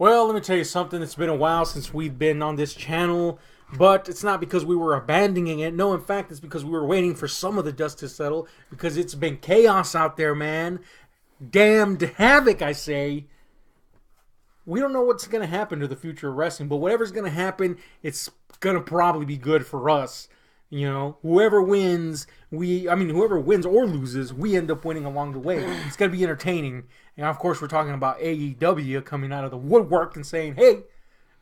Well, let me tell you something. It's been a while since we've been on this channel, but it's not because we were abandoning it. No, in fact, it's because we were waiting for some of the dust to settle, because it's been chaos out there, man. Damned havoc, I say. We don't know what's going to happen to the future of wrestling, but whatever's going to happen, it's going to probably be good for us. You know, whoever wins, whoever wins or loses, we end up winning along the way. It's going to be entertaining. And of course, we're talking about AEW coming out of the woodwork and saying, hey,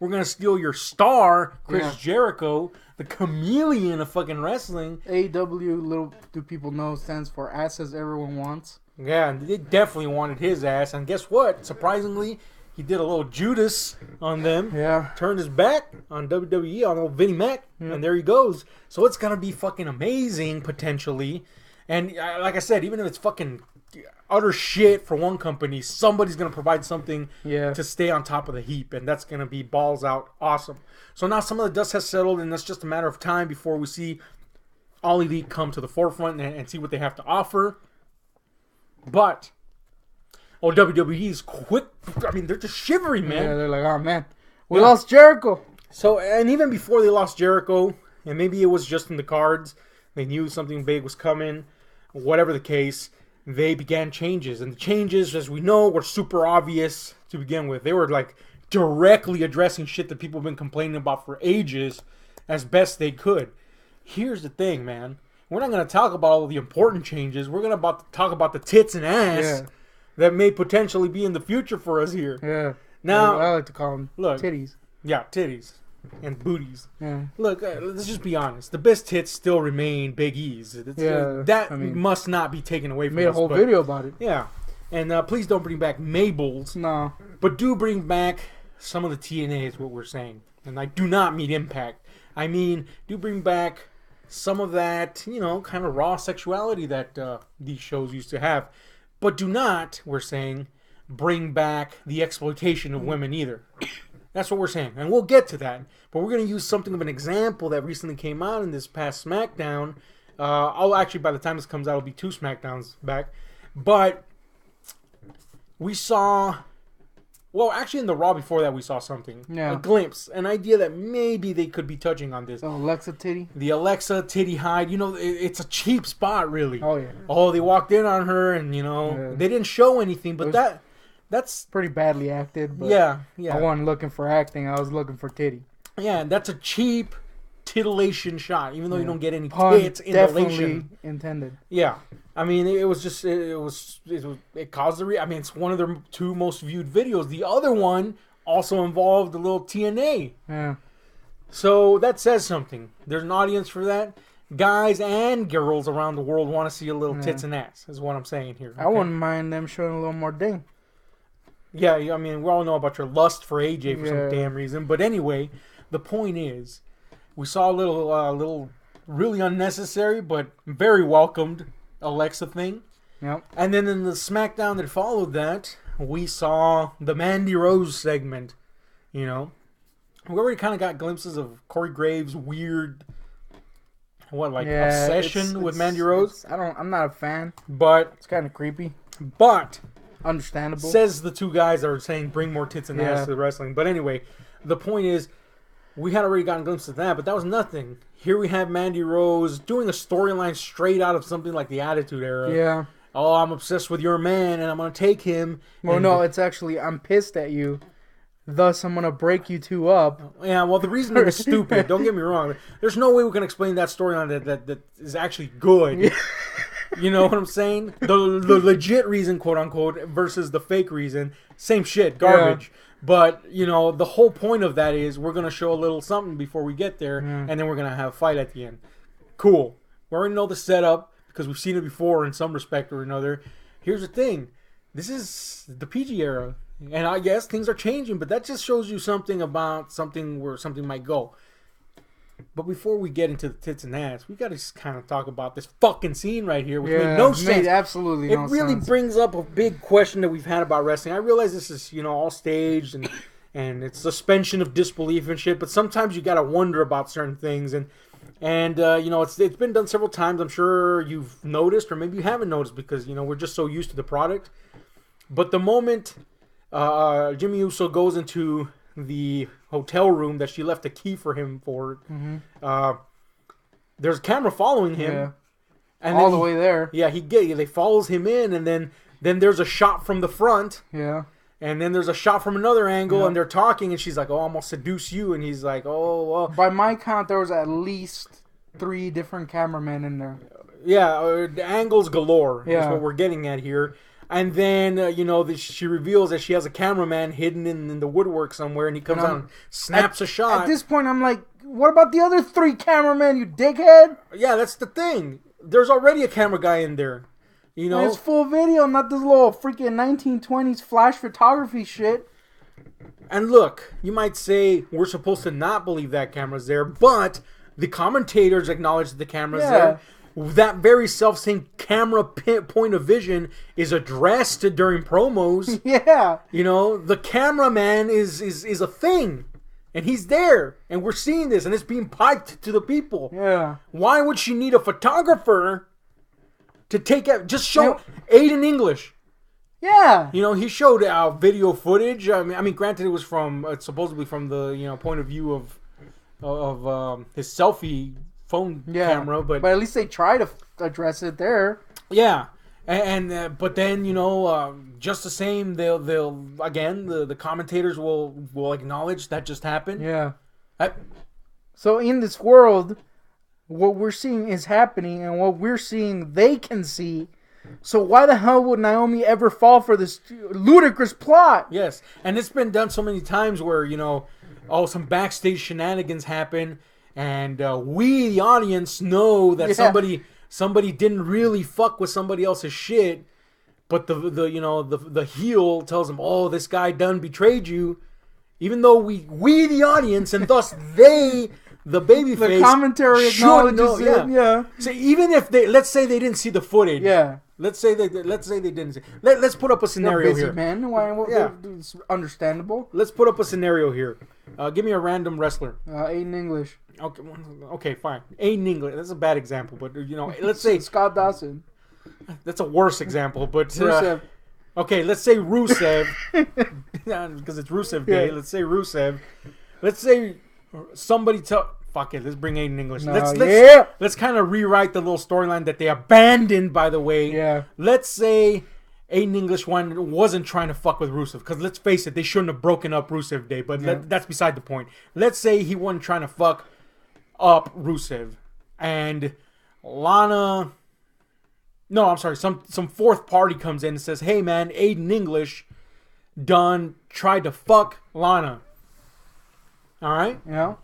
we're going to steal your star, Chris Jericho, the chameleon of fucking wrestling. AEW, little do people know, stands for Asses Everyone Wants. Yeah, and they definitely wanted his ass. And guess what? Surprisingly, he did a little Judas on them. Yeah. Turned his back on WWE, on old Vinnie Mac. Yep. And there he goes. So it's going to be fucking amazing, potentially. And like I said, even if it's fucking utter shit for one company, somebody's going to provide something to stay on top of the heap. And that's going to be balls out awesome. So now some of the dust has settled, and that's just a matter of time before we see All Elite come to the forefront and see what they have to offer. But WWE's quick. I mean, they're just shivering, man. Yeah, they're like, oh, man, we lost Jericho. So, and even before they lost Jericho, and maybe it was just in the cards, they knew something big was coming, whatever the case, they began changes. And the changes, as we know, were super obvious to begin with. They were, like, directly addressing shit that people have been complaining about for ages as best they could. Here's the thing, man. We're not going to talk about all the important changes. We're going to talk about the tits and ass that may potentially be in the future for us here. Yeah. Now, I like to call them titties. Yeah, titties. And booties. Yeah. Look, let's just be honest. The best tits still remain Big E's. That must not be taken away from us. Made a whole video about it. Yeah. And please don't bring back Mabel's. No. But do bring back some of the TNA is what we're saying. And I do not mean Impact. I mean, do bring back some of that, kind of raw sexuality that these shows used to have. But do not, we're saying, bring back the exploitation of women either. That's what we're saying. And we'll get to that. But we're going to use something of an example that recently came out in this past SmackDown. Actually, by the time this comes out, it'll be 2 SmackDowns back. But we saw... Well, actually, in the Raw before that, we saw something. Yeah. A glimpse. An idea that maybe they could be touching on this. The Alexa titty? The Alexa titty hide. It's a cheap spot, really. Oh, yeah. Oh, they walked in on her and, they didn't show anything. But that's... pretty badly acted. But yeah. I wasn't looking for acting. I was looking for titty. Yeah, that's a cheap titillation shot. Even though you don't get any tits, definitely intended. Yeah. I mean, it was just, it caused it's one of their 2 most viewed videos. The other one also involved a little TNA. Yeah. So that says something. There's an audience for that. Guys and girls around the world want to see a little tits and ass, is what I'm saying here. Okay? I wouldn't mind them showing a little more ding. Yeah, I mean, we all know about your lust for AJ for some damn reason. But anyway, the point is, we saw a little really unnecessary, but very welcomed Alexa thing. Yep. And then in the SmackDown that followed that, we saw the Mandy Rose segment. We already kind of got glimpses of Corey Graves' weird, obsession with Mandy Rose. I'm not a fan. But it's kind of creepy. But understandable. Says the 2 guys that are saying bring more tits and ass to the wrestling. But anyway, the point is, we had already gotten glimpses of that, but that was nothing. Here we have Mandy Rose doing a storyline straight out of something like the Attitude Era. Yeah. Oh, I'm obsessed with your man, and I'm going to take him. Well, no, it's actually, I'm pissed at you. Thus, I'm going to break you 2 up. Yeah, well, the reason is stupid. Don't get me wrong. There's no way we can explain that storyline that is actually good. You know what I'm saying? The legit reason, quote unquote, versus the fake reason. Same shit, garbage. Yeah. But, the whole point of that is we're going to show a little something before we get there, and then we're going to have a fight at the end. Cool. We already know the setup because we've seen it before in some respect or another. Here's the thing. This is the PG era. And I guess things are changing, but that just shows you something about something where something might go. But before we get into the tits and ass, we got to just kind of talk about this fucking scene right here, which made no sense. Absolutely no sense. It really brings up a big question that we've had about wrestling. I realize this is, all staged and it's suspension of disbelief and shit, but sometimes you got to wonder about certain things. And it's been done several times. I'm sure you've noticed, or maybe you haven't noticed because, we're just so used to the product. But the moment Jimmy Uso goes into the hotel room that she left a key for him for. There's a camera following him. Yeah. And all the way there. Yeah, they follows him in, and then there's a shot from the front. Yeah. And then there's a shot from another angle, and they're talking, and she's like, "Oh, I'm gonna seduce you," and he's like, "Oh, well." By my count, there was at least 3 different cameramen in there. Yeah, angles galore. Yeah. That's what we're getting at here. And then she reveals that she has a cameraman hidden in the woodwork somewhere, and he comes out and snaps a shot. At this point, I'm like, what about the other 3 cameramen, you dickhead? Yeah, that's the thing. There's already a camera guy in there. You know, and it's full video, not this little freaking 1920s flash photography shit. And look, you might say we're supposed to not believe that camera's there, but the commentators acknowledge that the camera's there. That very self-same camera point of vision is addressed during promos. Yeah. You know, the cameraman is a thing. And he's there. And we're seeing this. And it's being piped to the people. Yeah. Why would she need a photographer to take out... Just show Aiden English. Yeah. You know, he showed video footage. I mean, granted, it was from... supposedly from the, point of view of his selfie phone camera, but at least they try to address it there. Yeah, and but then just the same, they'll again the commentators will acknowledge that just happened. Yeah. So in this world, what we're seeing is happening, and what we're seeing they can see. So why the hell would Naomi ever fall for this ludicrous plot? Yes, and it's been done so many times where some backstage shenanigans happen. And we, the audience, know that somebody didn't really fuck with somebody else's shit, but the heel tells them, "Oh, this guy done betrayed you," even though we the audience, and thus they, the babyface, the commentary acknowledges it. Yeah. So even if let's say they didn't see the footage. Yeah. Let's say they didn't see. Let's put up a scenario busy here. Man, it's understandable. Let's put up a scenario here. Give me a random wrestler. Aiden English. Okay, fine. Aiden English. That's a bad example, but let's say Scott Dawson. That's a worse example, but Rusev. Okay, let's say Rusev, because it's Rusev Day. Yeah. Let's say Rusev. Let's say somebody fuck it. Let's bring Aiden English. Let's kind of rewrite the little storyline that they abandoned. By the way, yeah. Let's say Aiden English wasn't trying to fuck with Rusev, because let's face it, they shouldn't have broken up Rusev Day. But that's beside the point. Let's say he wasn't trying to fuck up Rusev, and Lana. No, I'm sorry. Some fourth party comes in and says, "Hey man, Aiden English tried to fuck Lana." All right. Yeah.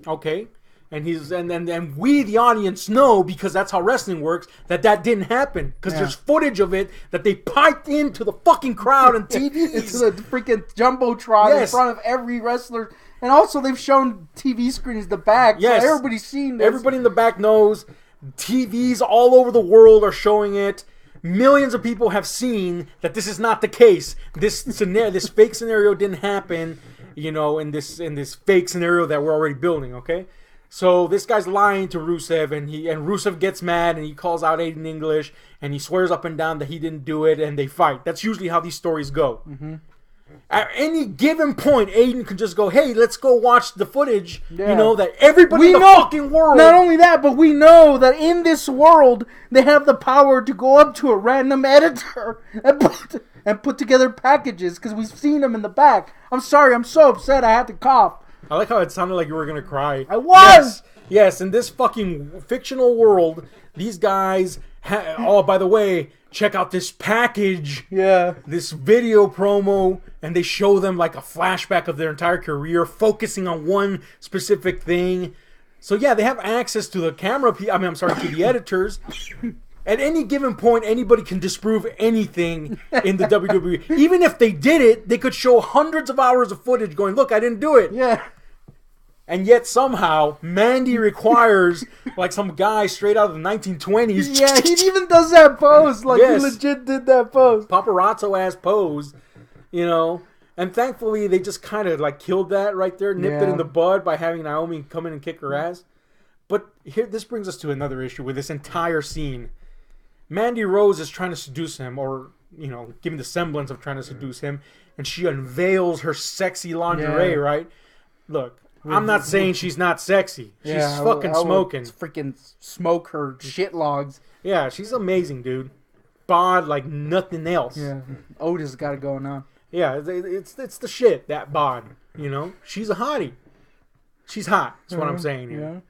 Okay. And and we, the audience, know, because that's how wrestling works, that didn't happen. Because there's footage of it that they piped into the fucking crowd and TVs. Into the freaking jumbotron in front of every wrestler. And also they've shown TV screens in the back. Yes. So everybody's seen this. Everybody in the back knows. TVs all over the world are showing it. Millions of people have seen that this is not the case. This fake scenario didn't happen, in this fake scenario that we're already building, okay? So this guy's lying to Rusev, and Rusev gets mad, and he calls out Aiden English, and he swears up and down that he didn't do it, and they fight. That's usually how these stories go. Mm-hmm. At any given point, Aiden could just go, "Hey, let's go watch the footage." Yeah. That everybody in the fucking world. Not only that, but we know that in this world, they have the power to go up to a random editor and put together packages, because we've seen them in the back. I'm sorry, I'm so upset I had to cough. I like how it sounded like you were going to cry. I was! Yes, in this fucking fictional world, these guys... oh, by the way, check out this package. Yeah. This video promo, and they show them like a flashback of their entire career, focusing on one specific thing. So yeah, they have access to the camera... to the editors. At any given point, anybody can disprove anything in the WWE. Even if they did it, they could show hundreds of hours of footage going, "Look, I didn't do it." Yeah. And yet somehow Mandy requires like some guy straight out of the 1920s. Yeah, he even does that pose. Like, he legit did that pose. Paparazzo ass pose, And thankfully they just kind of like killed that right there, nipped it in the bud by having Naomi come in and kick her ass. But this brings us to another issue with this entire scene. Mandy Rose is trying to seduce him, or giving the semblance of trying to seduce him, and she unveils her sexy lingerie. Right? Look, I'm not saying she's not sexy. She's fucking smoking. Freaking smoke her shit logs. Yeah, she's amazing, dude. Bod like nothing else. Yeah, Otis got it going on. Yeah, it's the shit, that bod. She's a hottie. She's hot. That's what I'm saying here. Yeah.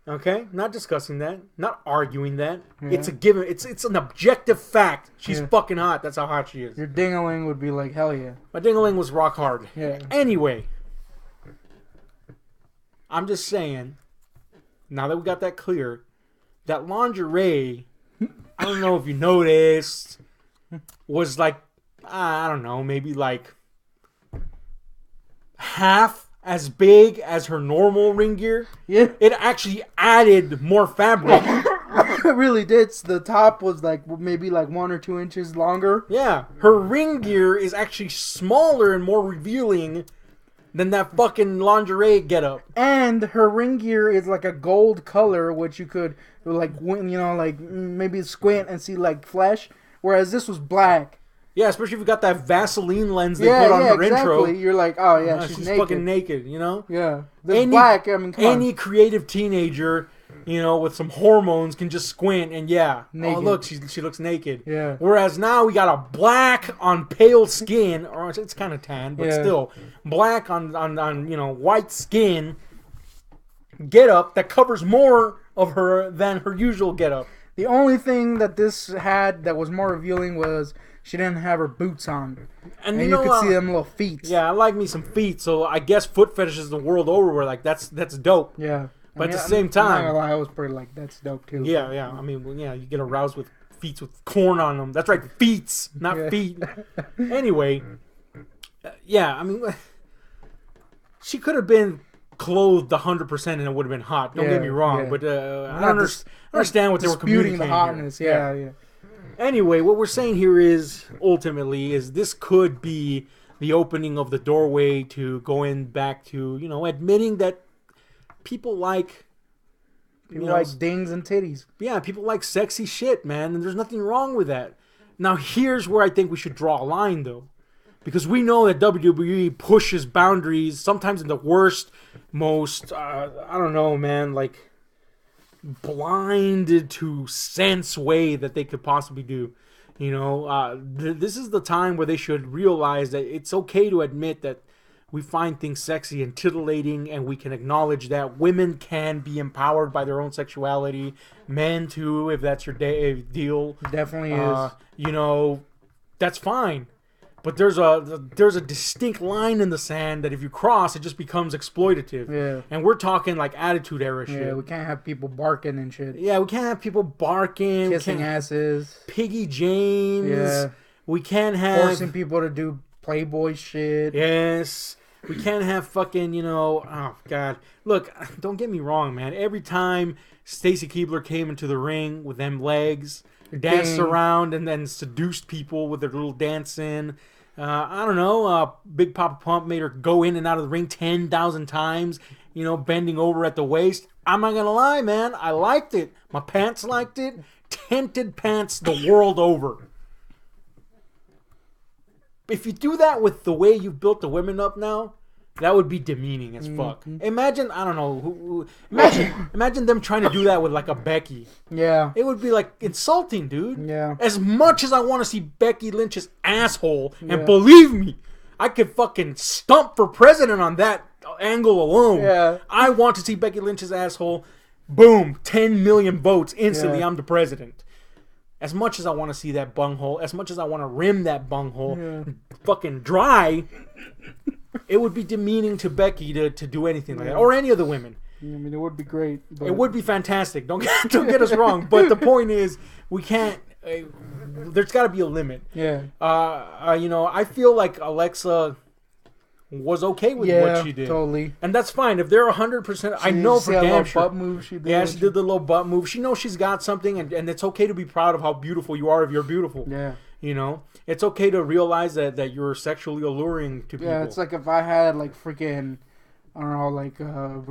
Okay, not discussing that, not arguing that. Yeah. It's a given. It's an objective fact. She's fucking hot. That's how hot she is. Your ding-a-ling would be like, hell yeah. My ding-a-ling was rock hard. Yeah. Anyway, I'm just saying. Now that we got that clear, that lingerie, I don't know if you noticed, was like, I don't know, maybe like half as big as her normal ring gear. Yeah. It actually added more fabric. It really did. The top was like maybe like 1 or 2 inches longer. Yeah. Her ring gear is actually smaller and more revealing than that fucking lingerie getup. And her ring gear is like a gold color, which you could like maybe squint and see like flesh. Whereas this was black. Yeah, especially if you got that Vaseline lens they put on her intro. You're like, oh yeah, she's naked. Fucking naked, Yeah. This black, I mean, come any creative teenager, with some hormones can just squint and naked. Oh look, she looks naked. Yeah. Whereas now we got a black on pale skin, or it's kind of tan, but still black on white skin getup that covers more of her than her usual getup. The only thing that this had that was more revealing was she didn't have her boots on. And you could see them little feet. Yeah, I like me some feet, so I guess foot fetishes the world over were like, that's dope. Yeah. But at the same time... I'm not gonna lie, I was pretty like, that's dope too. Yeah. I mean, you get aroused with feet with corn on them. That's right, feet, not feet. Anyway, I mean, she could have been clothed 100% and it would have been hot. Don't get me wrong, but I don't understand what they were communicating. The hotness, yeah. Anyway, what we're saying here is, ultimately, this could be the opening of the doorway to going back to, admitting that people like... People like dings and titties. Yeah, people like sexy shit, man, and there's nothing wrong with that. Now, here's where I think we should draw a line, though. Because we know that WWE pushes boundaries, sometimes in the worst, most, I don't know, man, like... blinded to sense way that they could possibly do. This is the time where they should realize that it's okay to admit that we find things sexy and titillating, and we can acknowledge that women can be empowered by their own sexuality, men too, if that's your deal. Definitely is. That's fine. But there's a distinct line in the sand that if you cross, it just becomes exploitative. Yeah. And we're talking like attitude era shit. Yeah, we can't have people barking and shit. Yeah, we can't have people barking. Kissing asses. Piggy James. Yeah. We can't have... forcing people to do Playboy shit. Yes. We can't have fucking, oh, God. Look, don't get me wrong, man. Every time Stacy Keibler came into the ring with them legs, danced around and then seduced people with their little dancing... I don't know, Big Papa Pump made her go in and out of the ring 10,000 times, bending over at the waist. I'm not going to lie, man. I liked it. My pants liked it. Tinted pants the world over. If you do that with the way you've built the women up now, that would be demeaning as fuck. Imagine, I don't know, imagine them trying to do that with like a Becky. Yeah. It would be like insulting, dude. Yeah. As much as I want to see Becky Lynch's asshole, and believe me, I could fucking stump for president on that angle alone. Yeah. I want to see Becky Lynch's asshole. Boom, 10 million votes instantly. I'm the president. As much as I want to see that bunghole, as much as I want to rim that bunghole fucking dry, it would be demeaning to Becky to do anything like that, or any of the women. I mean, it would be great. But... it would be fantastic. Don't get us wrong. But the point is, we can't. There's got to be a limit. Yeah. I feel like Alexa was okay with what she did. Totally. And that's fine. If they're 100%, I know for damn sure. Butt move she did. Yeah, she did the little butt move. She knows she's got something, and it's okay to be proud of how beautiful you are if you're beautiful. Yeah. It's okay to realize that you're sexually alluring to people. Yeah, it's like if I had like freaking, I don't know, like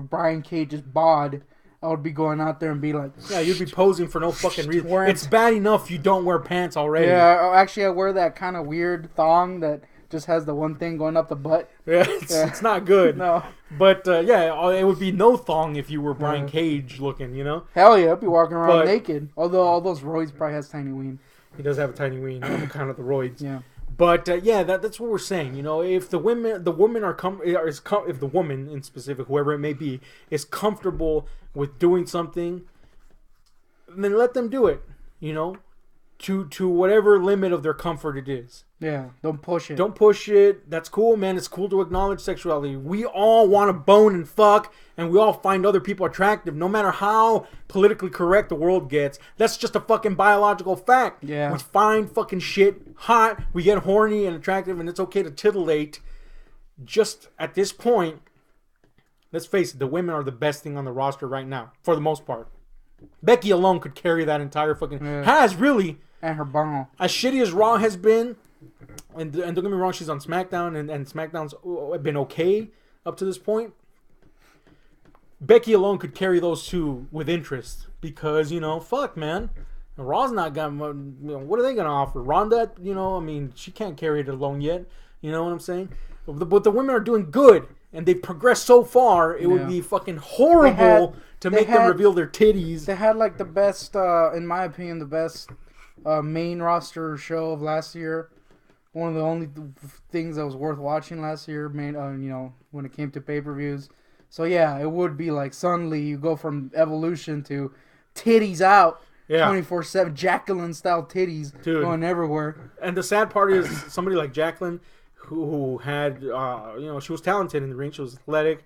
Brian Cage's bod, I would be going out there and be like, yeah, you'd be posing for no fucking reason. Wearing- It's bad enough you don't wear pants already. yeah. Actually, I wear that kind of weird thong that just has the one thing going up the butt. Yeah, it's not good. No. But yeah, it would be no thong if you were Brian Cage looking, you know? Hell yeah, I'd be walking around naked. Although all those roids probably has tiny ween. He does have a tiny ween on account of the roids. Yeah. But yeah, that's what we're saying. You know, if the women are if the woman in specific, whoever it may be, is comfortable with doing something, then let them do it. You know, to whatever limit of their comfort it is. Yeah, don't push it. Don't push it. That's cool, man. It's cool to acknowledge sexuality. We all want to bone and fuck, and we all find other people attractive, no matter how politically correct the world gets. That's just a fucking biological fact. Yeah. We find fucking shit hot, we get horny and attractive, and it's okay to titillate. Just at this point, let's face it, the women are the best thing on the roster right now, for the most part. Becky alone could carry that entire fucking... Has, really. And her bong. As shitty as Raw has been, and don't get me wrong, she's on SmackDown, and SmackDown's been okay up to this point. Becky alone could carry those two with interest because, you know, fuck, man. Raw's not got, you know, what are they going to offer? Ronda, you know, I mean, she can't carry it alone yet. You know what I'm saying? But the women are doing good, and they've progressed so far, it would be fucking horrible to make them reveal their titties. They had, like, the best, in my opinion, the best main roster show of last year. One of the only things that was worth watching last year, you know, when it came to pay-per-views. So, yeah, it would be like suddenly you go from Evolution to titties out, 24/7, Jacqueline-style titties going everywhere. And the sad part is somebody like Jacqueline, who had, you know, she was talented in the ring. She was athletic.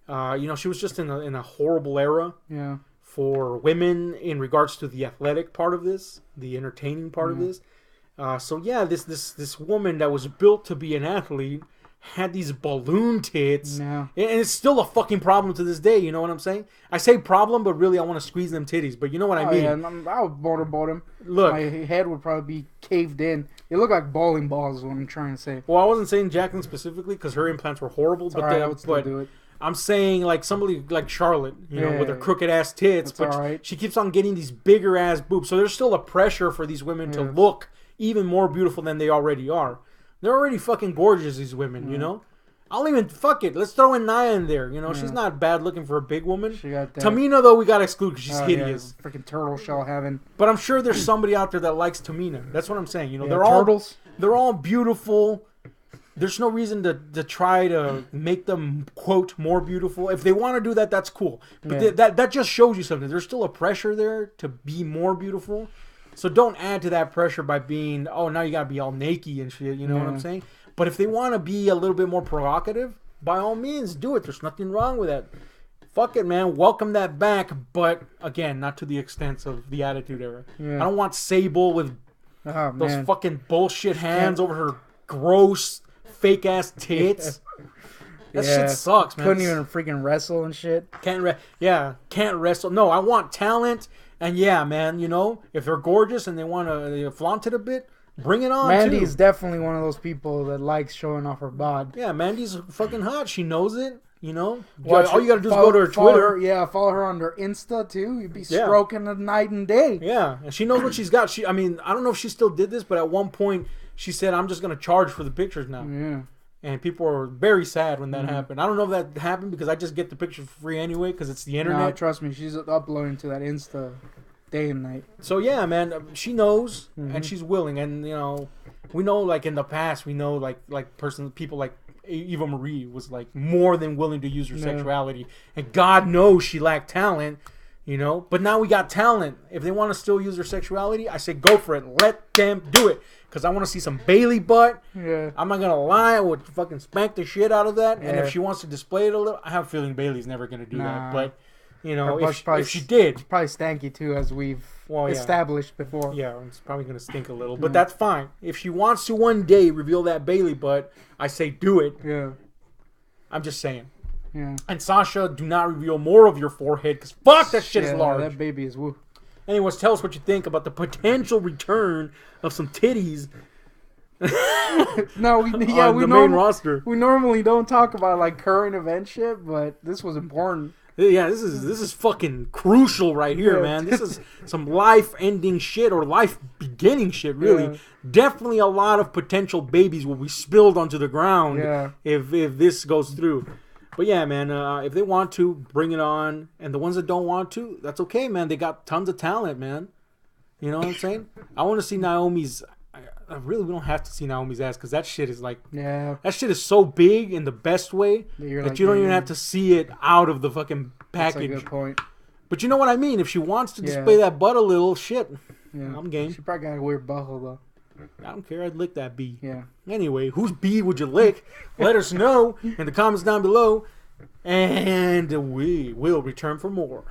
You know, she was just in a horrible era for women in regards to the athletic part of this, the entertaining part of this. So, yeah, this woman that was built to be an athlete had these balloon tits, and it's still a fucking problem to this day. You know what I'm saying? I say problem, but really I want to squeeze them titties. But you know what I mean? Yeah, I would motorboat him. Look, my head would probably be caved in. They look like bowling balls. Is what I'm trying to say. Well, I wasn't saying Jacqueline specifically because her implants were horrible. But I would still do it. I'm saying like somebody like Charlotte, you know, with her crooked ass tits, but she keeps on getting these bigger ass boobs. So there's still a pressure for these women to look even more beautiful than they already are. They're already fucking gorgeous, these women, you know? I'll even, fuck it, let's throw in Nia in there, you know? She's not bad looking for a big woman. She got that. Tamina, though, we gotta exclude because she's hideous. Yeah, freaking turtle shell having. But I'm sure there's somebody out there that likes Tamina. That's what I'm saying, you know? They're all beautiful. There's no reason to try to make them, quote, more beautiful. If they want to do that, that's cool. But that just shows you something. There's still a pressure there to be more beautiful. So don't add to that pressure by being, oh, now you gotta be all naked and shit, you know what I'm saying? But if they want to be a little bit more provocative, by all means, do it. There's nothing wrong with that. Fuck it, man. Welcome that back, but again, not to the extent of the Attitude Era. I don't want Sable with those fucking bullshit hands over her gross, fake-ass tits. That shit sucks, man. Couldn't even freaking wrestle and shit. Can't wrestle. No, I want talent. And yeah, man, you know, if they're gorgeous and they want to flaunt it a bit, bring it on. Mandy's definitely one of those people that likes showing off her bod. Yeah, Mandy's fucking hot. She knows it, you know. All you gotta do is go to her Twitter. Follow her on her Insta too. You'd be stroking her night and day. Yeah, and she knows what she's got. I mean, I don't know if she still did this, but at one point she said, "I'm just gonna charge for the pictures now." Yeah. And people were very sad when that happened. I don't know if that happened because I just get the pictures for free anyway because it's the internet. No, trust me, she's uploading to that Insta day and night. So yeah, man, she knows and she's willing. And you know, we know like in the past, we know like people like Eva Marie was like more than willing to use her sexuality, and God knows she lacked talent. You know, but now we got talent. If they want to still use their sexuality, I say go for it. Let them do it. Because I want to see some Bailey butt. Yeah. I'm not going to lie. I would fucking spank the shit out of that. Yeah. And if she wants to display it a little, I have a feeling Bailey's never going to do that. But, you know, if she did. It's probably stanky too, as we've established before. Yeah, it's probably going to stink a little. But that's fine. If she wants to one day reveal that Bailey butt, I say do it. Yeah. I'm just saying. Yeah. And Sasha, do not reveal more of your forehead because fuck, that shit is large. That baby is woo. Anyways, tell us what you think about the potential return of some titties. No, we main roster. We normally don't talk about like current event shit, but this was important. Yeah, this is fucking crucial right here, man. This is some life-ending shit or life-beginning shit, really. Yeah. Definitely a lot of potential babies will be spilled onto the ground if this goes through. But yeah, man, if they want to, bring it on. And the ones that don't want to, that's okay, man. They got tons of talent, man. You know what I'm saying? I want to see Naomi's... we don't have to see Naomi's ass because that shit is like... Yeah. That shit is so big in the best way that you don't even have to see it out of the fucking package. That's a good point. But you know what I mean? If she wants to display that butt a little, shit, I'm game. She probably got a weird butthole, though. I don't care. I'd lick that bee. Yeah. Anyway, whose bee would you lick? Let us know in the comments down below. And we will return for more.